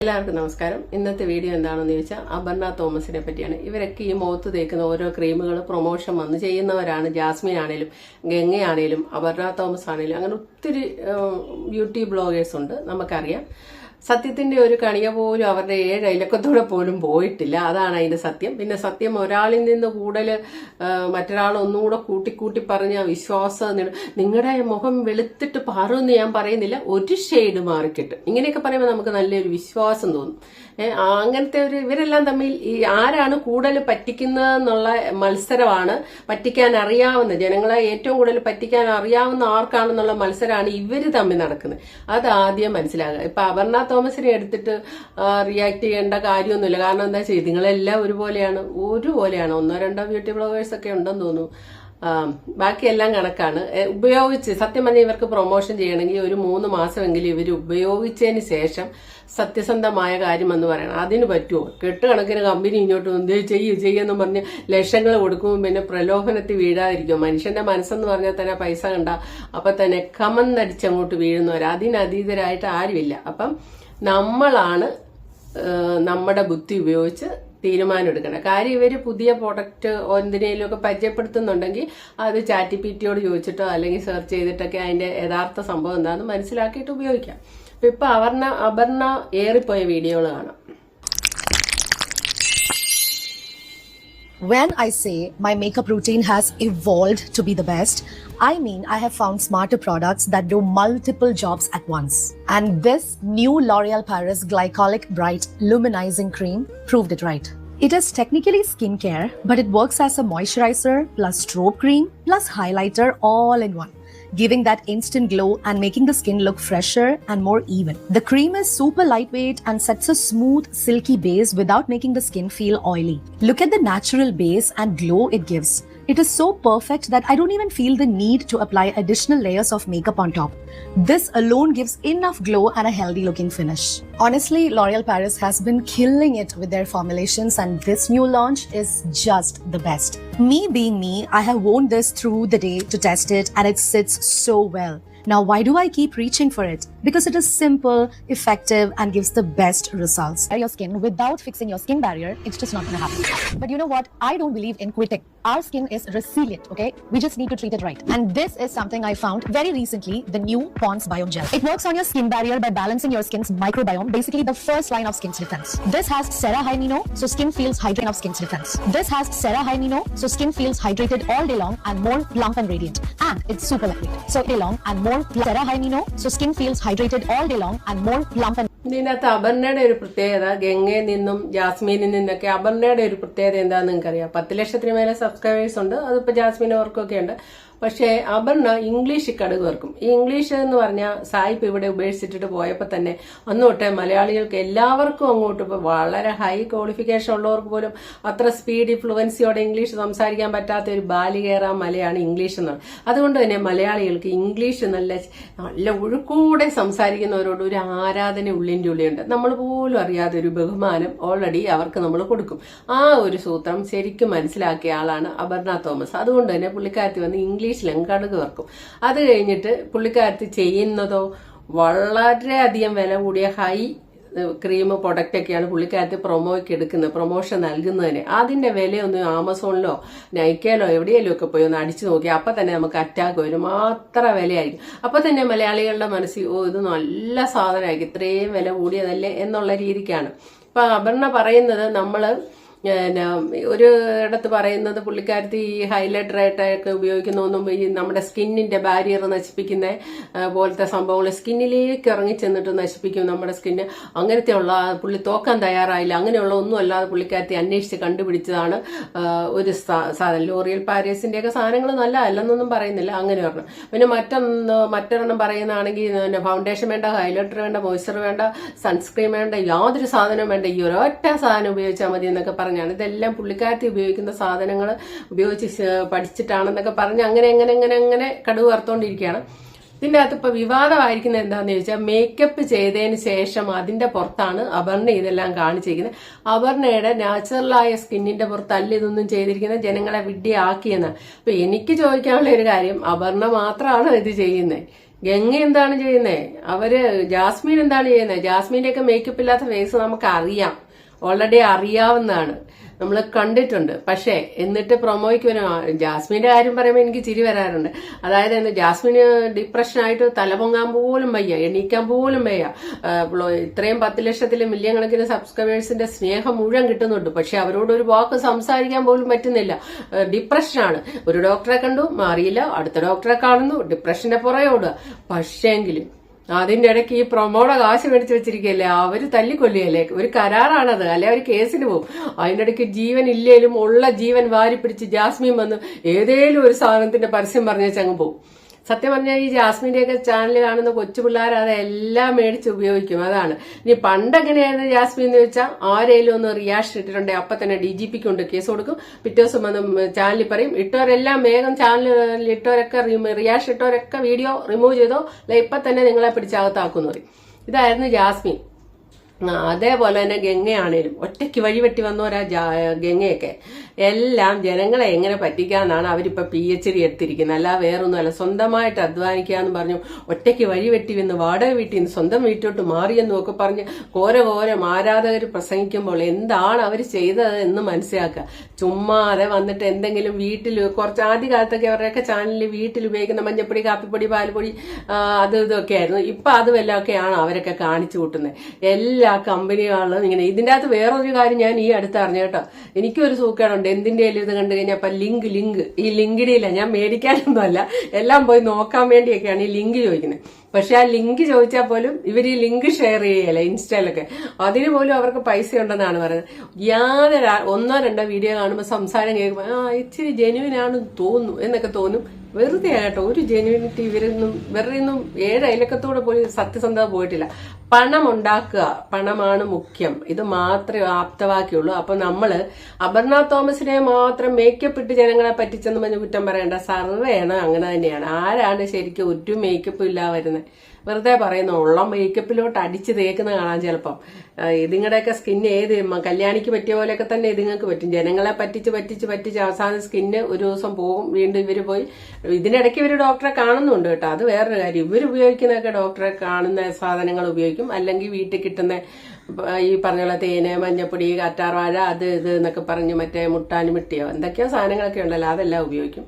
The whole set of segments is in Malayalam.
എല്ലാവർക്കും നമസ്കാരം. ഇന്നത്തെ വീഡിയോ എന്താണെന്ന് ചോദിച്ചാൽ അപർണ തോമസിനെ പറ്റിയാണ്. ഇവരൊക്കെ ഈ മുഖത്ത് തേക്കുന്ന ഓരോ ക്രീമുകൾ പ്രൊമോഷൻ വന്ന് ചെയ്യുന്നവരാണ്. ജാസ്മിൻ ആണേലും ഗംഗയാണേലും അപർണ തോമസ് ആണേലും അങ്ങനെ ഒത്തിരി ബ്യൂട്ടി ബ്ലോഗേഴ്സ് ഉണ്ട്, നമുക്കറിയാം. സത്യത്തിന്റെ ഒരു കണിക പോലും അവരുടെ 7 അയലക്കത്തൂടെ പോലും പോയിട്ടില്ല. അതാണ് അതിന്റെ സത്യം. പിന്നെ സത്യം ഒരാളിൽ നിന്ന് കൂടുതൽ മറ്റൊരാൾ ഒന്നുകൂടെ കൂട്ടി പറഞ്ഞ വിശ്വാസം നിങ്ങളുടെ മുഖം വെളുത്തിട്ട് പാറുമെന്ന് ഞാൻ പറയുന്നില്ല, ഒരു ഷെയ്ഡ് മാറിക്കിട്ടും. ഇങ്ങനെയൊക്കെ പറയുമ്പോൾ നമുക്ക് നല്ലൊരു വിശ്വാസം തോന്നും. അങ്ങനത്തെ ഇവരെല്ലാം തമ്മിൽ ആരാണ് കൂടുതൽ പറ്റിക്കുന്നതെന്നുള്ള മത്സരമാണ്. പറ്റിക്കാൻ അറിയാവുന്ന ജനങ്ങളെ ഏറ്റവും കൂടുതൽ പറ്റിക്കാൻ അറിയാവുന്ന ആർക്കാണെന്നുള്ള മത്സരമാണ് ഇവര് തമ്മിൽ നടക്കുന്നത്. അത് ആദ്യം മനസ്സിലാകുക. ഇപ്പൊ അപർണ തോമസിനെ എടുത്തിട്ട് റിയാക്ട് ചെയ്യേണ്ട കാര്യമൊന്നുമില്ല. കാരണം എന്താ വെച്ചാൽ നിങ്ങളെല്ലാം ഒരുപോലെയാണ്. ഒന്നോ രണ്ടോ ബ്യൂട്ടി ബ്ലോഗേഴ്സ് ഒക്കെ ഉണ്ടെന്ന് തോന്നുന്നു. ബാക്കിയെല്ലാം കണക്കാണ്. ഉപയോഗിച്ച് സത്യം പറഞ്ഞാൽ ഇവർക്ക് പ്രൊമോഷൻ ചെയ്യണമെങ്കിൽ ഒരു 3 മാസമെങ്കിലും ഇവർ ഉപയോഗിച്ചതിന് ശേഷം സത്യസന്ധമായ കാര്യമെന്ന് പറയണം. അതിന് പറ്റുമോ? കെട്ടുകണക്കിന് കമ്പനി ഇങ്ങോട്ട് ചെയ്യുമെന്ന് പറഞ്ഞ് ലക്ഷങ്ങൾ കൊടുക്കുമ്പോൾ പിന്നെ പ്രലോഭനത്തിൽ വീഴാതിരിക്കും. മനുഷ്യന്റെ മനസ്സെന്ന് പറഞ്ഞാൽ തന്നെ പൈസ കണ്ട അപ്പൊ തന്നെ കമന്നടിച്ചങ്ങോട്ട് വീഴുന്നവർ. അതിനതീതരായിട്ട് ആരുമില്ല. അപ്പം നമ്മളാണ് നമ്മുടെ ബുദ്ധി ഉപയോഗിച്ച് തീരുമാനം എടുക്കണം. കാര്യം ഇവര് പുതിയ പ്രൊഡക്റ്റ് എന്തിനേലും ഒക്കെ പരിചയപ്പെടുത്തുന്നുണ്ടെങ്കിൽ അത് ChatGPT-യോട് ചോദിച്ചിട്ടോ അല്ലെങ്കിൽ സെർച്ച് ചെയ്തിട്ടൊക്കെ അതിന്റെ യഥാർത്ഥ സംഭവം എന്താണെന്ന് മനസ്സിലാക്കിയിട്ട് ഉപയോഗിക്കാം. ഇപ്പൊ അപർണ ഏറിപ്പോയ വീഡിയോകൾ കാണാം. When I say my makeup routine has evolved to be the best, I mean I have found smarter products that do multiple jobs at once. And this new L'Oréal Paris Glycolic Bright Luminizing Cream proved it right. It is technically skincare, but it works as a moisturizer plus strobe cream plus highlighter all in one, giving that instant glow and making the skin look fresher and more even. The cream is super lightweight and sets a smooth, silky base without making the skin feel oily. Look at the natural base and glow it gives. It is so perfect that I don't even feel the need to apply additional layers of makeup on top. This alone gives enough glow and a healthy looking finish. Honestly, L'Oréal Paris has been killing it with their formulations, and this new launch is just the best. Me being me, I have worn this through the day to test it and it sits so well. Now, why do I keep reaching for it? Because it is simple, effective, and gives the best results. Your skin without fixing your skin barrier, it's just not gonna happen. But you know what? I don't believe in quitting. Our skin is resilient, okay? We just need to treat it right. And this is something I found very recently, the new Pond's Biome Gel. It works on your skin barrier by balancing your skin's microbiome, basically the first line of skin's defense. This has Serrahymino, so skin feels hydrated of skin's defense. This has Serrahymino, so skin feels hydrated all day long and more plump and radiant. And it's super lightweight. So day long and more Serrahymino, so skin feels hydrated all day long and more plump and ഇതിനകത്ത് അപർണയുടെ ഒരു പ്രത്യേകത, ഗംഗയിൽ നിന്നും ജാസ്മിനിൽ നിന്നൊക്കെ അപർണയുടെ ഒരു പ്രത്യേകത എന്താണെന്ന് നിങ്ങൾക്കറിയാം. 10 ലക്ഷത്തിന് മേലെ സബ്സ്ക്രൈബേഴ്സ് ഉണ്ട്. അതിപ്പോ ജാസ്മിൻ അവർക്കൊക്കെ ഉണ്ട്. പക്ഷേ അപർണ ഇംഗ്ലീഷ് കടുക് വർക്കും. ഈ ഇംഗ്ലീഷ് എന്ന് പറഞ്ഞാൽ സായിപ്പ് ഇവിടെ ഉപേക്ഷിച്ചിട്ട് പോയപ്പോൾ തന്നെ അന്ന് തൊട്ടേ മലയാളികൾക്ക് എല്ലാവർക്കും അങ്ങോട്ട് വളരെ ഹൈ ക്വാളിഫിക്കേഷൻ ഉള്ളവർക്ക് പോലും അത്ര സ്പീഡ് ഫ്ലുവൻസിയോടെ ഇംഗ്ലീഷ് സംസാരിക്കാൻ പറ്റാത്ത ഒരു ബാലികേറ മലയാണ് ഇംഗ്ലീഷ് എന്നാണ്. അതുകൊണ്ട് തന്നെ മലയാളികൾക്ക് ഇംഗ്ലീഷ് നല്ല ഒഴുക്കൂടെ സംസാരിക്കുന്നവരോട് ഒരു ആരാധന ഉള്ളിൻ്റെ ഉള്ളിലുണ്ട്. നമ്മൾ പോലും അറിയാതെ ഒരു ബഹുമാനം ഓൾറെഡി അവർക്ക് നമ്മൾ കൊടുക്കും. ആ ഒരു സൂത്രം ശരിക്കും മനസ്സിലാക്കിയ ആളാണ് അപർണ തോമസ്. അതുകൊണ്ട് തന്നെ പുള്ളിക്കാരത്തി വന്ന് ഇംഗ്ലീഷിലും കടുക് വർക്കും. അത് കഴിഞ്ഞിട്ട് പുള്ളിക്കാരത്തി ചെയ്യുന്നതോ വളരെയധികം വില കൂടിയ ഹൈ ക്രീം പ്രൊഡക്റ്റ് ഒക്കെയാണ് പുള്ളിക്കാരത്തി പ്രൊമോയ്ക്ക് എടുക്കുന്നത്, പ്രൊമോഷൻ നൽകുന്നതിന്. അതിന്റെ വിലയൊന്നും ആമസോണിലോ നൈക്കയിലോ എവിടെയെങ്കിലും ഒക്കെ പോയി ഒന്ന് അടിച്ചു നോക്കി അപ്പൊ തന്നെ നമുക്ക് അറ്റാക്ക് വരും. അത്ര വിലയായിരിക്കും. അപ്പൊ തന്നെ മലയാളികളുടെ മനസ്സിൽ ഇത് നല്ല സാധനമായിരിക്കും, ഇത്രയും വില കൂടിയതല്ലേ എന്നുള്ള രീതിക്കാണ്. ഇപ്പൊ അപർണ പറയുന്നത് നമ്മള് ഒരു ഇടത്ത് പറയുന്നത് പുള്ളിക്കാരത്തി ഈ ഹൈലൈറ്റർ ആയിട്ടൊക്കെ ഉപയോഗിക്കുന്നൊന്നും ഈ നമ്മുടെ സ്കിന്നിന്റെ ബാരിയർ നശിപ്പിക്കുന്ന പോലത്തെ സംഭവങ്ങൾ സ്കിന്നിലേക്ക് ഇറങ്ങി ചെന്നിട്ട് നശിപ്പിക്കും നമ്മുടെ സ്കിന്ന്. അങ്ങനത്തെയുള്ള പുള്ളി തോക്കാൻ തയ്യാറായില്ല. അങ്ങനെയുള്ള ഒന്നും അല്ലാതെ പുള്ളിക്കാരത്തി അന്വേഷിച്ച് കണ്ടുപിടിച്ചതാണ് ഒരു സാധനം. ലോറിയൽ പാരീസിന്റെ ഒക്കെ സാധനങ്ങൾ നല്ല അല്ലെന്നൊന്നും പറയുന്നില്ല. അങ്ങനെ പറഞ്ഞു. പിന്നെ മറ്റൊരെണ്ണം പറയുന്നതാണെങ്കിൽ ഫൗണ്ടേഷൻ വേണ്ട, ഹൈലൈറ്റർ വേണ്ട, മോയ്സ്ചർ വേണ്ട, സൺസ്ക്രീൻ വേണ്ട, യാതൊരു സാധനവും വേണ്ട, ഈ ഒരൊറ്റ സാധനം ഉപയോഗിച്ചാൽ മതി എന്നൊക്കെ പറഞ്ഞാണ്. ഇതെല്ലാം പുള്ളിക്കാരത്തി ഉപയോഗിക്കുന്ന സാധനങ്ങൾ ഉപയോഗിച്ച് പഠിച്ചിട്ടാണെന്നൊക്കെ പറഞ്ഞ് അങ്ങനെ കടുക് വറുത്തോണ്ടിരിക്കുകയാണ്. ഇതിന്റെ അകത്ത് ഇപ്പൊ വിവാദമായിരിക്കുന്നത് എന്താന്ന് ചോദിച്ചാൽ മേക്കപ്പ് ചെയ്തതിന് ശേഷം അതിന്റെ പുറത്താണ് അപർണ ഇതെല്ലാം കാണിച്ചിരിക്കുന്നത്. അപർണയുടെ നാച്ചുറലായ സ്കിന്നിന്റെ പുറത്തല്ല ഇതൊന്നും ചെയ്തിരിക്കുന്നത്, ജനങ്ങളെ വിഡ്ഢിയാക്കിയെന്ന്. അപ്പൊ എനിക്ക് ചോദിക്കാനുള്ള ഒരു കാര്യം, അപർണ മാത്രമാണ് ഇത് ചെയ്യുന്നത്. ഗംഗ എന്താണ് ചെയ്യുന്നത്? ജാസ്മിൻ എന്താണ് ചെയ്യുന്നത്? ജാസ്മിന്റെ ഒക്കെ മേക്കപ്പ് ഇല്ലാത്ത ഫേസ് നമുക്ക് അറിയാം, ഓൾറെഡി അറിയാവുന്നതാണ്, നമ്മൾ കണ്ടിട്ടുണ്ട്. പക്ഷേ എന്നിട്ട് പ്രൊമോയ്ക്ക് വരും. ജാസ്മിന്റെ കാര്യം പറയുമ്പോൾ എനിക്ക് ചിരി വരാറുണ്ട്. അതായത് ജാസ്മിന് ഡിപ്രഷനായിട്ട് തലപൊങ്ങാൻ പോലും വയ്യ, എണീക്കാൻ പോലും വയ്യ. ഇത്രയും 10 ലക്ഷത്തിലെ മില്യൺ കണക്കിന് സബ്സ്ക്രൈബേഴ്സിന്റെ സ്നേഹം മുഴുവൻ കിട്ടുന്നുണ്ട്. പക്ഷെ അവരോട് ഒരു വാക്ക് സംസാരിക്കാൻ പോലും പറ്റുന്നില്ല. ഡിപ്രഷനാണ്. ഒരു ഡോക്ടറെ കണ്ടു, മാറിയില്ല, അടുത്ത ഡോക്ടറെ കാണുന്നു, ഡിപ്രഷന്റെ പുറകെ ഓടുക. പക്ഷേങ്കിലും അതിന്റെ ഇടയ്ക്ക് ഈ പ്രൊമോയുടെ കാശ് മേടിച്ചു വെച്ചിരിക്കുകയല്ലേ, അവര് തല്ലിക്കൊല്ലുകയല്ലേ, ഒരു കരാറാണത്, അല്ലെ അവർ കേസിന് പോകും. അതിന്റെ ഇടയ്ക്ക് ജീവൻ ഇല്ലേലും ഉള്ള ജീവൻ വാരി പിടിച്ച് ജാസ്മിൻ വന്ന് ഏതേലും ഒരു സാധനത്തിന്റെ പരസ്യം പറഞ്ഞേച്ചങ്ങ് പോകും. സത്യം പറഞ്ഞാൽ ഈ ജാസ്മിന്റെയൊക്കെ ചാനൽ കാണുന്ന കൊച്ചു പിള്ളേർ അതെല്ലാം മേടിച്ച് ഉപയോഗിക്കും. അതാണ്. ഇനി പണ്ടെങ്ങനെയായിരുന്നു ജാസ്മിൻ എന്ന് വെച്ചാൽ ആരേലും ഒന്ന് റിയാക്ഷൻ ഇട്ടിട്ടുണ്ടെങ്കിൽ അപ്പൊ തന്നെ DGPക്ക് കൊണ്ട് കേസ് കൊടുക്കും. പിറ്റേ ദിവസം വന്ന് ചാനലിൽ പറയും, ഇട്ടവരെല്ലാം വേഗം ചാനലിൽ ഇട്ടവരൊക്കെ റിയാക്ഷൻ ഇട്ടവരൊക്കെ വീഡിയോ റിമൂവ് ചെയ്തോ, അല്ലെ ഇപ്പൊ തന്നെ നിങ്ങളെ പിടിച്ചകത്താക്കുന്നു പറയും. ഇതായിരുന്നു ജാസ്മിൻ. അതേപോലെ തന്നെ ഗംഗയാണേലും ഒറ്റയ്ക്ക് വഴിവെട്ടി വന്നവരാ ഗംഗയൊക്കെ. എല്ലാം ജനങ്ങളെ എങ്ങനെ പറ്റിക്കാന്നാണ് അവരിപ്പോ PhD എടുത്തിരിക്കുന്നത്. അല്ല വേറൊന്നുമല്ല, സ്വന്തമായിട്ട് അധ്വാനിക്കാന്ന് പറഞ്ഞു ഒറ്റയ്ക്ക് വഴിവെട്ടി വന്ന് വാടക വീട്ടിൽ നിന്ന് സ്വന്തം വീട്ടിലോട്ട് മാറിയെന്നും ഒക്കെ പറഞ്ഞ് ഘോരം ആരാധകർ പ്രസംഗിക്കുമ്പോൾ എന്താണ് അവർ ചെയ്തത് എന്ന് മനസ്സിലാക്കുക. ചുമ്മാതെ വന്നിട്ട് എന്തെങ്കിലും വീട്ടിൽ കുറച്ച് ആദ്യകാലത്തൊക്കെ അവരുടെയൊക്കെ ചാനലിൽ വീട്ടിൽ ഉപയോഗിക്കുന്ന മഞ്ഞപ്പൊടി, കാപ്പിപ്പൊടി, പാൽപ്പൊടി, അത് ഇതൊക്കെ ആയിരുന്നു. ഇപ്പൊ അത് വല്ലതൊക്കെയാണ് അവരൊക്കെ കാണിച്ചു കൂട്ടുന്നത്. എല്ലാ കമ്പനികളും ഇങ്ങനെ. ഇതിന്റെ അകത്ത് വേറൊരു കാര്യം ഞാൻ ഈ അടുത്ത് അറിഞ്ഞു കേട്ടോ. എനിക്കൊരു സൂക്കേടുണ്ട്, എന്തിന്റെ ഇത് കണ്ടു കഴിഞ്ഞാൽ അപ്പൊ ലിങ്ക് ഈ ലിങ്കിടിയില്ല. ഞാൻ മേടിക്കാനൊന്നുമല്ല, എല്ലാം പോയി നോക്കാൻ വേണ്ടിയൊക്കെയാണ് ഈ ലിങ്ക് ചോദിക്കുന്നത്. പക്ഷെ ആ ലിങ്ക് ചോദിച്ചാൽ പോലും ഇവർ ഈ ലിങ്ക് ഷെയർ ചെയ്യല്ലേ ഇൻസ്റ്റയിലൊക്കെ, അതിന് പോലും അവർക്ക് പൈസ ഉണ്ടെന്നാണ് പറയുന്നത്. യാതൊരു 1-2 വീഡിയോ കാണുമ്പോൾ സംസാരം കേൾക്കുമ്പോൾ ഇച്ചിരി ജെന്യുവിനാണ് തോന്നുന്നു എന്നൊക്കെ തോന്നും. വെറുതെ ആകട്ടോ, ഒരു ജെന്യുവിനിറ്റി ഇവരുടെ ഒന്നും 7 അയലക്കത്തോടെ പോയി സത്യസന്ധത പോയിട്ടില്ല. പണം ഉണ്ടാക്കുക, പണമാണ് മുഖ്യം, ഇത് മാത്രമേ ആപ്തവാക്കിയുള്ളൂ. അപ്പൊ നമ്മള് അപർണ തോമസിനെ മാത്രം മേക്കപ്പ് ഇട്ട് ജനങ്ങളെ പറ്റിച്ചെന്ന് പറഞ്ഞ് കുറ്റം പറയേണ്ട. സർവേയാണ് അങ്ങനെ തന്നെയാണ്. ആരാണ് ശരിക്കും ഒരു മേക്കപ്പ് ഇല്ലാതെ വരുന്നത്? വെറുതെ പറയുന്നു. ഉള്ള മേക്കപ്പിലോട്ട് അടിച്ച് തേക്കുന്ന കാണാൻ ചിലപ്പം. ഇതിങ്ങളുടെയൊക്കെ സ്കിന്ന് ഏത് കല്യാണിക്ക് പറ്റിയ പോലെയൊക്കെ തന്നെ ഇതുങ്ങൾക്ക് പറ്റും. ജനങ്ങളെ പറ്റിച്ച് അവസാനം സ്കിന്ന് ഒരു ദിവസം പോകും, വീണ്ടും ഇവര് പോയി. ഇതിനിടയ്ക്ക് ഇവര് ഡോക്ടറെ കാണുന്നുണ്ട് കേട്ടോ, അത് വേറൊരു കാര്യം. ഇവർ ഉപയോഗിക്കുന്നതൊക്കെ ഡോക്ടറെ കാണുന്ന സാധനങ്ങൾ ഉപയോഗിക്കും, അല്ലെങ്കിൽ വീട്ടിൽ കിട്ടുന്ന ഈ പറഞ്ഞ പോലെ തേന്, മഞ്ഞപ്പൊടി, കാറ്റാർവാഴ, അത് ഇത് എന്നൊക്കെ പറഞ്ഞ് മറ്റേ മുട്ടാനുമിട്ടിയോ എന്തൊക്കെയോ സാധനങ്ങളൊക്കെ ഉണ്ടല്ലോ, അതെല്ലാം ഉപയോഗിക്കും.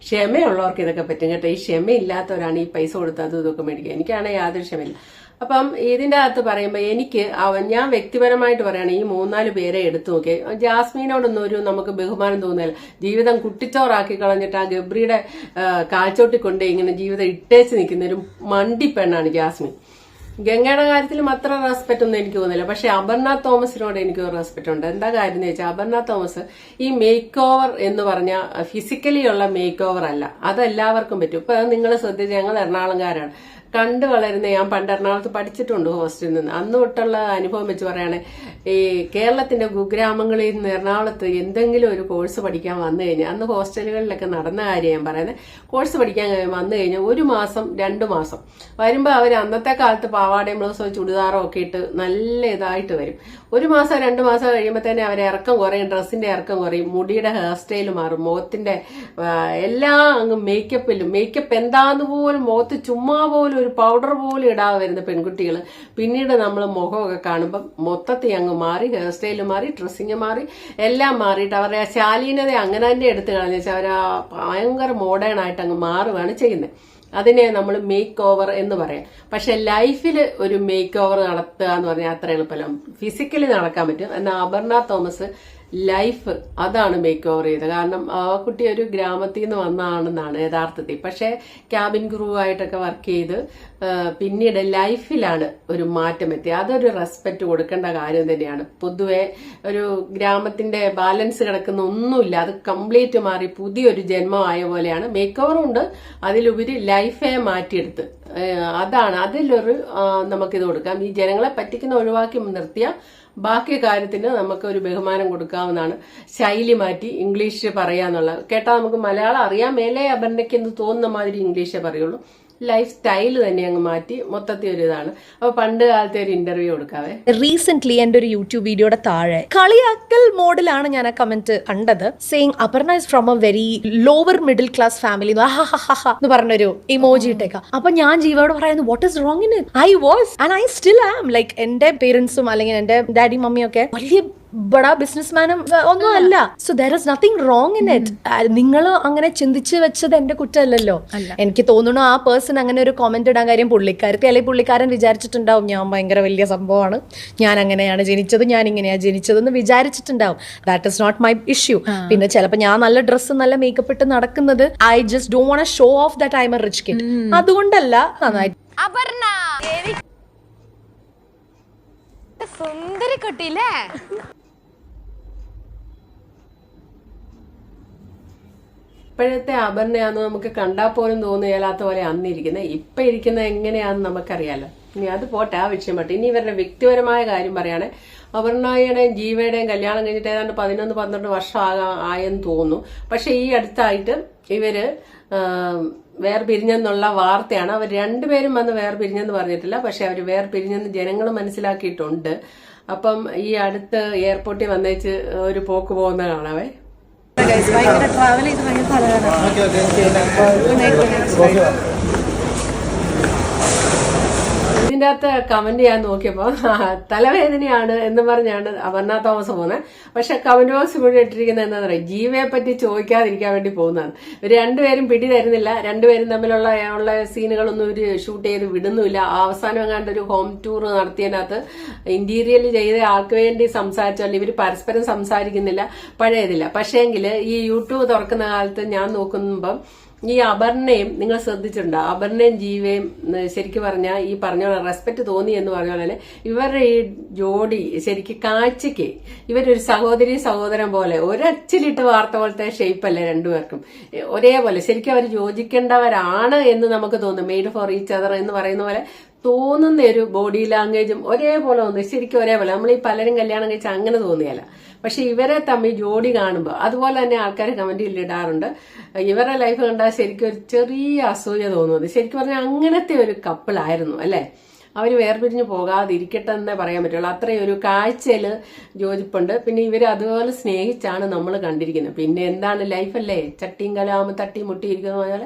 ക്ഷമയുള്ളവർക്ക് ഇതൊക്കെ പറ്റും കേട്ടോ. ഈ ക്ഷമയില്ലാത്തവരാണ് ഈ പൈസ കൊടുത്ത് അതും ഇതൊക്കെ മേടിക്കുക. എനിക്കാണെങ്കിൽ യാതൊരു ക്ഷമയില്ല. അപ്പം ഇതിന്റെ അകത്ത് പറയുമ്പോൾ ഞാൻ വ്യക്തിപരമായിട്ട് പറയുകയാണ്, ഈ 3-4 പേരെ എടുത്തു നോക്കി. ജാസ്മിനോടൊന്നും നമുക്ക് ബഹുമാനം തോന്നില്ല. ജീവിതം കുട്ടിച്ചോറാക്കി കളഞ്ഞിട്ട് ആ ഗബ്രിയുടെ കാഴ്ചോട്ടിക്കൊണ്ട് ഇങ്ങനെ ജീവിതം ഇട്ടേച്ച് നിൽക്കുന്ന ഒരു മണ്ടിപ്പെണ്ണാണ് ജാസ്മിൻ. ഗംഗയുടെ കാര്യത്തിലും അത്ര റെസ്പെക്ട് ഒന്നും എനിക്ക് തോന്നില്ല. പക്ഷെ അപർണ തോമസിനോട് എനിക്ക് റെസ്പെക്ട് ഉണ്ട്. എന്താ കാര്യം എന്ന് വെച്ചാൽ അപർണ തോമസ് ഈ മേക്ക് ഓവർ എന്ന് പറഞ്ഞാൽ ഫിസിക്കലി ഉള്ള മേക്ക് ഓവർ അല്ല, അതെല്ലാവർക്കും പറ്റും. ഇപ്പൊ നിങ്ങൾ ശ്രദ്ധിച്ച്, ഞങ്ങൾ എറണാകുളംകാരാണ്, കണ്ടു വളരുന്ന. ഞാൻ പണ്ട് എറണാകുളത്ത് പഠിച്ചിട്ടുണ്ട് ഹോസ്റ്റലിൽ നിന്ന്. അന്ന് തൊട്ടുള്ള അനുഭവം വെച്ച് പറയുകയാണെങ്കിൽ ഈ കേരളത്തിന്റെ കുഗ്രാമങ്ങളിൽ നിന്ന് എറണാകുളത്ത് എന്തെങ്കിലും ഒരു കോഴ്സ് പഠിക്കാൻ വന്നു കഴിഞ്ഞാൽ, അന്ന് ഹോസ്റ്റലുകളിലൊക്കെ നടന്ന കാര്യം ഞാൻ പറയുന്നത്, കോഴ്സ് പഠിക്കാൻ വന്നു കഴിഞ്ഞാൽ 1 മാസം 2 മാസം വരുമ്പോൾ അവർ അന്നത്തെ കാലത്ത് പാവാടയും ബ്ലൗസോ ചുടിദാറോ ഒക്കെ ഇട്ട് നല്ല ഇതായിട്ട് വരും. 1 മാസം 2 മാസം കഴിയുമ്പോൾ തന്നെ അവരെ ഇറക്കം കുറയും, ഡ്രസ്സിന്റെ ഇറക്കം കുറയും, മുടിയുടെ ഹെയർ സ്റ്റൈൽ മാറും, മുഖത്തിന്റെ എല്ലാം അങ്ങ് മേക്കപ്പ് എന്താന്ന് പോലും, മുഖത്ത് ചുമ്മാ പോലും ഒരു പൗഡർ പോലും ഇടാതെ വരുന്ന പെൺകുട്ടികൾ പിന്നീട് നമ്മൾ മുഖമൊക്കെ കാണുമ്പോൾ മൊത്തത്തിൽ അങ്ങ് മാറി, ഹെയർ സ്റ്റൈൽ മാറി, ഡ്രസ്സിങ് മാറി, എല്ലാം മാറിയിട്ട് അവരുടെ ആ ശാലീനത അങ്ങനെ തന്നെ എടുത്തു കളഞ്ഞു വെച്ചാൽ അവർ ഭയങ്കര മോഡേൺ ആയിട്ട് അങ്ങ് മാറുകയാണ് ചെയ്യുന്നത്. അതിനെ നമ്മൾ മേക്ക് ഓവർ എന്ന് പറയാം. പക്ഷെ ലൈഫിൽ ഒരു മേക്ക് ഓവർ നടത്തുക എന്ന് പറഞ്ഞാൽ അത്ര എളുപ്പമല്ല. ഫിസിക്കലി നടക്കാൻ പറ്റും. എന്നാൽ അപർണ തോമസ് ലൈഫ് അതാണ് മേക്ക് ഓവർ ചെയ്തത്. കാരണം ആ കുട്ടി ഒരു ഗ്രാമത്തിൽ നിന്ന് വന്നതാണെന്നാണ് യഥാർത്ഥത്തിൽ. പക്ഷെ ക്യാബിൻ ക്രൂ ആയിട്ടൊക്കെ വർക്ക് ചെയ്ത് പിന്നീട് ലൈഫിലാണ് ഒരു മാറ്റം എത്തിയത്. അതൊരു റെസ്പെക്ട് കൊടുക്കേണ്ട കാര്യം തന്നെയാണ്. പൊതുവെ ഒരു ഗ്രാമത്തിന്റെ ബാലൻസ് കിടക്കുന്ന ഒന്നുമില്ല, അത് കംപ്ലീറ്റ് മാറി പുതിയൊരു ജന്മമായ പോലെയാണ്. മേക്ക് ഓവറും ഉണ്ട്, അതിലുപരി ലൈഫെ മാറ്റിയെടുത്ത് അതാണ് അതിലൊരു നമുക്കിത് കൊടുക്കാം. ഈ ജനങ്ങളെ പറ്റിക്കുന്ന ഒഴിവാക്കി നിർത്തിയ ബാക്കി കാര്യത്തിന് നമുക്ക് ഒരു ബഹുമാനം കൊടുക്കാവുന്നതാണ്. ശൈലി മാറ്റി ഇംഗ്ലീഷ് പറയാന്നുള്ള കേട്ടാൽ നമുക്ക് മലയാളം അറിയാൻ മേലെ അപർണയ്ക്ക് എന്ന് തോന്നുന്ന മാതിരി ഇംഗ്ലീഷേ പറയുള്ളൂ. ലൈഫ് സ്റ്റൈൽ തന്നെ അങ്ങ് മാറ്റി മൊത്തത്തിൽ ഒരു ഇതാണ്. അപ്പൊ പണ്ട് കാലത്തെ ഒരു ഇന്റർവ്യൂ കൊടുക്കാവേ. റീസെന്റ് എന്റെ ഒരു യൂട്യൂബ് വീഡിയോയുടെ താഴെ കളിയാക്കൽ മോഡിലാണ് ഞാൻ ആ കമന്റ് കണ്ടത്. Saying Aparna is from A very lower middle class family എന്ന് പറഞ്ഞൊരു ഇമോജി ഇട്ടേക്കാം. അപ്പൊ ഞാൻ ജീവയോട് പറയുന്നു, what is wrong in it? I was and I still am. Like എന്റെ പേരൻസും അല്ലെങ്കിൽ എന്റെ ഡാഡി മമ്മിയും ഒക്കെ വലിയ ബഡാ ബിസിനസ്മാനും ഒന്നും അല്ല. So there is nothing wrong in it. നിങ്ങൾ അങ്ങനെ ചിന്തിച്ച് വെച്ചത് എന്റെ കുറ്റമല്ലല്ലോ. എനിക്ക് തോന്നുന്നു ആ പേഴ്സൺ അങ്ങനെ ഒരു കോമെന്റ് ഇടാൻ കാര്യം പുള്ളിക്കാരത്തി അല്ലെങ്കിൽ പുള്ളിക്കാരൻ വിചാരിച്ചിട്ടുണ്ടാവും ഞാൻ ഭയങ്കര വലിയ സംഭവമാണ്, ഞാൻ അങ്ങനെയാണ് ജനിച്ചത്, ഞാൻ ഇങ്ങനെയാണ് ജനിച്ചതെന്ന് വിചാരിച്ചിട്ടുണ്ടാവും. That is not my issue. പിന്നെ ചിലപ്പോൾ ഞാൻ നല്ല ഡ്രസ്സ് നല്ല മേക്കപ്പ് ഇട്ട് നടക്കുന്നത് I just don't want to show off that I am a rich kid. അതുകൊണ്ടല്ല. നന്നായി അപർണ സുന്ദരി കുട്ടിയില്ലേ? ഇപ്പോഴത്തെ അപർണയാന്ന് നമുക്ക് കണ്ടാൽ പോലും തോന്നിയാലാത്ത പോലെ അന്നിരിക്കുന്നത്. ഇപ്പൊ ഇരിക്കുന്നത് എങ്ങനെയാന്ന് നമുക്കറിയാലോ. ഇനി അത് പോട്ടെ, ആ വിഷയം പോട്ടെ. ഇനി ഇവരുടെ വ്യക്തിപരമായ കാര്യം പറയുകയാണെ, അപർണയുടെയും ജീവയുടെയും കല്യാണം കഴിഞ്ഞിട്ട് ഏതാണ്ട് 11-12 വർഷം ആയെന്ന് തോന്നുന്നു. പക്ഷെ ഈ അടുത്തായിട്ട് ഇവര് വേർപിരിഞ്ഞെന്നുള്ള വാർത്തയാണ്. അവർ രണ്ടുപേരും വന്ന് വേർപിരിഞ്ഞെന്ന് പറഞ്ഞിട്ടില്ല, പക്ഷെ അവർ വേർപിരിഞ്ഞെന്ന് ജനങ്ങൾ മനസ്സിലാക്കിയിട്ടുണ്ട്. അപ്പം ഈ അടുത്ത് എയർപോർട്ടിൽ വന്നേച്ച് ഒരു പോക്ക് പോകുന്ന കാണാവേ. ട്രാവൽ ചെയ്ത് ഇതിന്റെ അകത്ത് കമന്റ് ചെയ്യാൻ നോക്കിയപ്പോ തലവേദനയാണ് എന്ന് പറഞ്ഞാണ് അപർണ തോമസ് പോകുന്നത്. പക്ഷെ കമന്റ് ബോക്സ് മുഴുവൻ ഇട്ടിരിക്കുന്നത് എന്താ പറയുക, ജീവയെ പറ്റി ചോദിക്കാതിരിക്കാൻ വേണ്ടി പോകുന്നതാണ്. ഇവർ രണ്ടുപേരും പിടി തരുന്നില്ല. രണ്ടുപേരും തമ്മിലുള്ള സീനുകളൊന്നും ഇവര് ഷൂട്ട് ചെയ്ത് വിടുന്നില്ല. അവസാനം എങ്ങാണ്ട് ഒരു ഹോം ടൂർ നടത്തിയതിനകത്ത് ഇന്റീരിയൽ ചെയ്ത ആൾക്ക് വേണ്ടി സംസാരിച്ചാൽ ഇവര് പരസ്പരം സംസാരിക്കുന്നില്ല, പഴയതില്ല. പക്ഷേങ്കിൽ ഈ യൂട്യൂബ് തുറക്കുന്ന കാലത്ത് ഞാൻ നോക്കുമ്പം ഈ അപർണയും നിങ്ങൾ ശ്രദ്ധിച്ചിട്ടുണ്ടോ, അപർണയും ജീവയും ശരിക്കും പറഞ്ഞാൽ ഈ പറഞ്ഞ പോലെ റെസ്പെക്ട് തോന്നി എന്ന് പറഞ്ഞ പോലെ ഇവരുടെ ഈ ജോഡി ശരിക്കും കാഴ്ചക്ക് ഇവരൊരു സഹോദരൻ പോലെ ഒരച്ചിലിട്ട് വാർത്ത പോലത്തെ ഷേപ്പല്ലേ രണ്ടുപേർക്കും ഒരേപോലെ. ശരിക്കും അവർ യോജിക്കേണ്ടവരാണ് എന്ന് നമുക്ക് തോന്നും. മെയ്ഡ് ഫോർ ഈച്ച് അതർ എന്ന് പറയുന്ന പോലെ തോന്നുന്ന ഒരു ബോഡി ലാംഗ്വേജും ഒരേപോലെ തോന്നുന്നു. ശരിക്കും ഒരേപോലെ. നമ്മൾ ഈ പലരും കല്യാണം കഴിച്ചാൽ അങ്ങനെ തോന്നിയല്ല. പക്ഷെ ഇവരെ തമ്മിൽ ജോഡി കാണുമ്പോൾ അതുപോലെ തന്നെ ആൾക്കാർ കമന്റിൽ ഇടാറുണ്ട്, ഇവരുടെ ലൈഫ് കണ്ടാൽ ശരിക്കും ഒരു ചെറിയ അസൂയ തോന്നുന്നത്. ശരിക്കും പറഞ്ഞാൽ അങ്ങനത്തെ ഒരു കപ്പിളായിരുന്നു അല്ലെ. അവർ വേർപിരിഞ്ഞ് പോകാതിരിക്കട്ടെ എന്നേ പറയാൻ പറ്റുള്ളൂ. അത്രയും ഒരു കാഴ്ചയിൽ യോജിപ്പുണ്ട്. പിന്നെ ഇവർ അതുപോലെ സ്നേഹിച്ചാണ് നമ്മൾ കണ്ടിരിക്കുന്നത്. പിന്നെ എന്താണ് ലൈഫല്ലേ, ചട്ടിയും കലാകുമ്പോൾ തട്ടി മുട്ടിയിരിക്കുന്ന പറഞ്ഞാൽ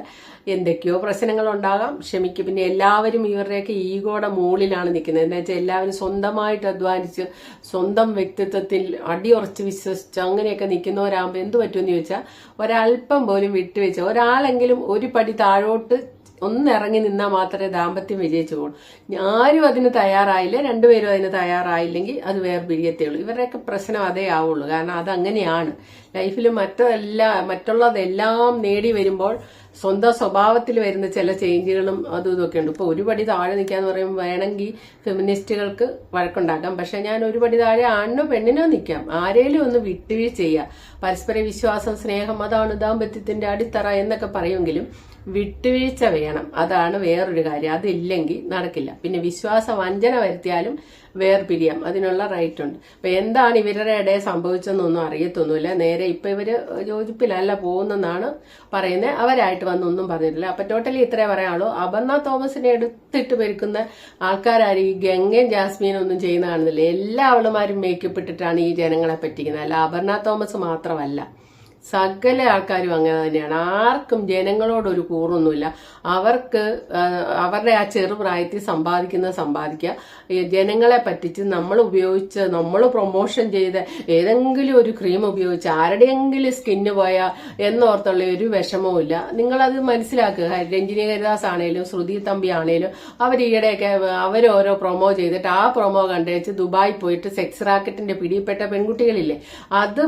എന്തൊക്കെയോ പ്രശ്നങ്ങളുണ്ടാകാം, ക്ഷമിക്കും. പിന്നെ എല്ലാവരും ഇവരുടെയൊക്കെ ഈഗോയുടെ മുകളിലാണ് നിൽക്കുന്നത്. എന്താ വെച്ചാൽ എല്ലാവരും സ്വന്തമായിട്ട് അധ്വാനിച്ച് സ്വന്തം വ്യക്തിത്വത്തിൽ അടിയുറച്ച് വിശ്വസിച്ച് അങ്ങനെയൊക്കെ നിൽക്കുന്നവരാകുമ്പോൾ എന്ത് പറ്റുമെന്ന് ചോദിച്ചാൽ ഒരല്പം പോലും വിട്ടുവെച്ച ഒരാളെങ്കിലും ഒരു പടി താഴോട്ട് ഒന്നിറങ്ങി നിന്നാൽ മാത്രമേ ദാമ്പത്യം വിജയിച്ചു പോകും. ആരും അതിന് തയ്യാറായില്ല, രണ്ടുപേരും അതിന് തയ്യാറായില്ലെങ്കിൽ അത് വേർപിരിയത്തേയുള്ളൂ. ഇവരുടെയൊക്കെ പ്രശ്നം അതേ ആവുള്ളൂ. കാരണം അതങ്ങനെയാണ് ലൈഫിൽ. മറ്റുള്ളതെല്ലാം നേടി വരുമ്പോൾ സ്വന്തം സ്വഭാവത്തിൽ വരുന്ന ചില ചേഞ്ചുകളും അതും ഇതൊക്കെ ഉണ്ട്. ഇപ്പൊ ഒരു പടി താഴെ നിൽക്കാന്ന് പറയുമ്പോൾ വേണമെങ്കിൽ ഫെമിനിസ്റ്റുകൾക്ക് വഴക്കുണ്ടാക്കാം. പക്ഷെ ഞാൻ ഒരു പടി താഴെ ആണിനോ പെണ്ണിനോ നിൽക്കാം. ആരേലും ഒന്ന് വിട്ടുവീഴ്ച ചെയ്യുക. പരസ്പര വിശ്വാസം, സ്നേഹം, അതാണ് ദാമ്പത്യത്തിന്റെ അടിത്തറ എന്നൊക്കെ പറയുമെങ്കിലും വിട്ടുവീഴ്ച വേണം. അതാണ് വേറൊരു കാര്യം. അതില്ലെങ്കിൽ നടക്കില്ല. പിന്നെ വിശ്വാസ വഞ്ചന വരുത്തിയാലും വേർപിരിയാം, അതിനുള്ള റൈറ്റ് ഉണ്ട്. അപ്പൊ എന്താണ് ഇവരുടെ ഇടയിൽ സംഭവിച്ചെന്നൊന്നും അറിയത്തൊന്നുമില്ല. നേരെ ഇപ്പൊ ഇവര് യോജിപ്പിലല്ല പോകുന്നെന്നാണ് പറയുന്നത്. അവരായിട്ട് വന്നൊന്നും പറഞ്ഞിട്ടില്ല. അപ്പൊ ടോട്ടലി ഇത്രേ പറയാനുള്ളൂ. അപർണ തോമസിനെ എടുത്തിട്ട് പെരുക്കുന്ന ആൾക്കാരും ഈ ഗംഗയും ജാസ്മീനും ഒന്നും ചെയ്യുന്ന കാണുന്നില്ല. എല്ലാ അവളുമാരും മേക്കപ്പ് ഇട്ടിട്ടാണ് ഈ ജനങ്ങളെ പറ്റിക്കുന്നത്. അല്ല അപർണ തോമസ് മാത്രമല്ല, സകല ആൾക്കാരും അങ്ങനെ തന്നെയാണ്. ആർക്കും ജനങ്ങളോടൊരു കൂറൊന്നുമില്ല. അവർക്ക് അവരുടെ ആ ചെറുപ്രായത്തിൽ സമ്പാദിക്കുക, ജനങ്ങളെ പറ്റിച്ച് നമ്മൾ പ്രൊമോഷൻ ചെയ്ത് ഏതെങ്കിലും ഒരു ക്രീം ഉപയോഗിച്ച് ആരുടെയെങ്കിലും സ്കിന്ന് പോയാൽ എന്നോർത്തുള്ള ഒരു വിഷമവും ഇല്ല. നിങ്ങളത് മനസ്സിലാക്കുക. രഞ്ജിനി ഹരിദാസ് ആണേലും ശ്രുതി തമ്പി ആണേലും അവർ ഈയിടെയൊക്കെ അവരോരോ പ്രൊമോ ചെയ്തിട്ട് ആ പ്രൊമോ കണ്ടുവച്ച് ദുബായി പോയിട്ട് സെക്സ് റാക്കറ്റിന്റെ പിടിയിൽപ്പെട്ട പെൺകുട്ടികളില്ലേ, അത്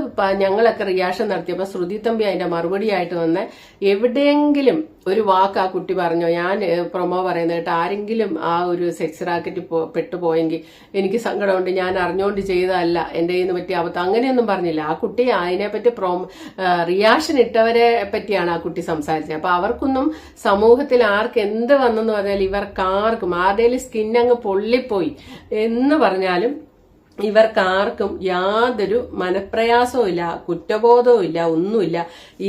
ഞങ്ങളൊക്കെ റിയാക്ഷൻ നടത്തിയപ്പോൾ ശ്രുതി തമ്പി അതിന്റെ മറുപടിയായിട്ട് വന്ന് എവിടെയെങ്കിലും ഒരു വാക്ക് ആ കുട്ടി പറഞ്ഞോ, ഞാൻ പ്രൊമോ പറയുന്നത് കേട്ട് ആരെങ്കിലും ആ ഒരു സെക്സ് റാക്കറ്റ് പെട്ടുപോയെങ്കിൽ എനിക്ക് സങ്കടമുണ്ട്, ഞാൻ അറിഞ്ഞുകൊണ്ട് ചെയ്തതല്ല, എന്റെ കയ്യിൽ നിന്ന് പറ്റിയ അബദ്ധം, അങ്ങനെയൊന്നും പറഞ്ഞില്ല. ആ കുട്ടി അതിനെപ്പറ്റി റിയാക്ഷൻ ഇട്ടവരെ പറ്റിയാണ് ആ കുട്ടി സംസാരിച്ചത്. അപ്പൊ അവർക്കൊന്നും സമൂഹത്തിൽ ആർക്ക് എന്ത് വന്നെന്ന് പറഞ്ഞാൽ ഇവർക്കാർക്കും ആരുടെയും സ്കിൻ അങ്ങ് പൊള്ളിപ്പോയി എന്ന് പറഞ്ഞാലും ഇവർക്ക് ആർക്കും യാതൊരു മനപ്രയാസവും ഇല്ല, കുറ്റബോധവും ഇല്ല, ഒന്നുമില്ല.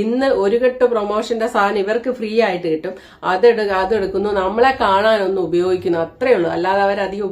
ഇന്ന് ഒരു കെട്ട് പ്രൊമോഷന്റെ സാധനം ഇവർക്ക് ഫ്രീ ആയിട്ട് കിട്ടും, അതെടുക്കുന്നു, നമ്മളെ കാണാനൊന്ന് ഉപയോഗിക്കുന്നു, അത്രേ ഉള്ളൂ. അല്ലാതെ അവരധികം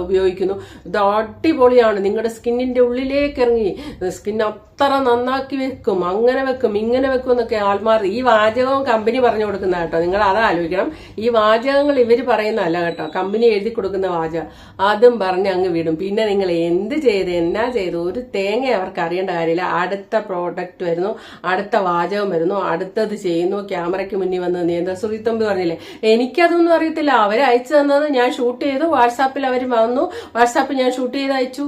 ഉപയോഗിക്കുന്നു. ഇത് അടിപൊളിയാണ്, നിങ്ങളുടെ സ്കിന്നിന്റെ ഉള്ളിലേക്ക് ഇറങ്ങി സ്കിൻ അത്ര നന്നാക്കി വെക്കും, അങ്ങനെ വെക്കും, ഇങ്ങനെ വെക്കും എന്നൊക്കെ ആൾമാർ ഈ വാചകവും കമ്പനി പറഞ്ഞു കൊടുക്കുന്ന കേട്ടോ. നിങ്ങൾ അത് ആലോചിക്കണം. ഈ വാചകങ്ങൾ ഇവര് പറയുന്നതല്ല കേട്ടോ, കമ്പനി എഴുതി കൊടുക്കുന്ന വാചകം. അതും പറഞ്ഞ് അങ്ങ് വിടും. പിന്നെ നിങ്ങൾ എന്ത് ചെയ്ത് എന്നാ ചെയ്തു ഒരു തേങ്ങ അവർക്ക് അറിയേണ്ട കാര്യമില്ല. അടുത്ത പ്രോഡക്റ്റ് വരുന്നു, അടുത്ത വാചകം വരുന്നു, അടുത്തത് ചെയ്യുന്നു, ക്യാമറയ്ക്ക് മുന്നിൽ വന്ന് നീന്ത. സുറിത്തമ്പി പറഞ്ഞില്ലേ, എനിക്കതൊന്നും അറിയത്തില്ല, അവർ അയച്ചു തന്നത് ഞാൻ ഷൂട്ട് ചെയ്തു, വാട്സാപ്പിൽ അവർ വന്നു, വാട്സാപ്പിൽ ഞാൻ ഷൂട്ട് ചെയ്ത് അയച്ചു,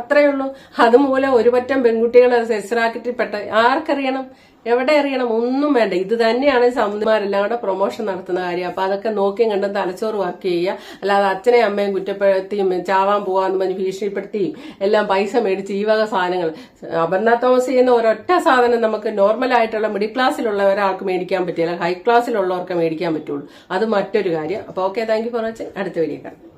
അത്രേ ഉള്ളൂ. അതുമൂലം ഒരു പറ്റം പെൺകുട്ടികളെ സെക്സ് റാക്കറ്റിൽ പെട്ട ആർക്കറിയണം, എവിടെ അറിയണം, ഒന്നും വേണ്ട. ഇത് തന്നെയാണ് സമുദ്രമാരെല്ലാം കൂടെ പ്രൊമോഷൻ നടത്തുന്ന കാര്യം. അപ്പൊ അതൊക്കെ നോക്കിയും കണ്ടും തലച്ചോറ് വർക്ക് ചെയ്യുക. അല്ലാതെ അച്ഛനെയും അമ്മയും കുറ്റപ്പെടുത്തിയും ചാവാൻ പോവാന്ന് പറഞ്ഞ് ഭീഷണിപ്പെടുത്തിയും എല്ലാം പൈസ മേടിച്ച് ഈ വക സാധനങ്ങൾ. അപർണ തോമസ് ചെയ്യുന്ന ഒരൊറ്റ സാധനം നമുക്ക് നോർമൽ ആയിട്ടുള്ള മിഡിൽ ക്ലാസ്സിലുള്ള ഒരാൾക്ക് മേടിക്കാൻ പറ്റില്ല, ഹൈ ക്ലാസ്സിലുള്ളവർക്ക് മേടിക്കാൻ പറ്റുള്ളൂ. അത് മറ്റൊരു കാര്യം. അപ്പൊ okay, thank you for watching. അടുത്ത വീഡിയോ കാണാം.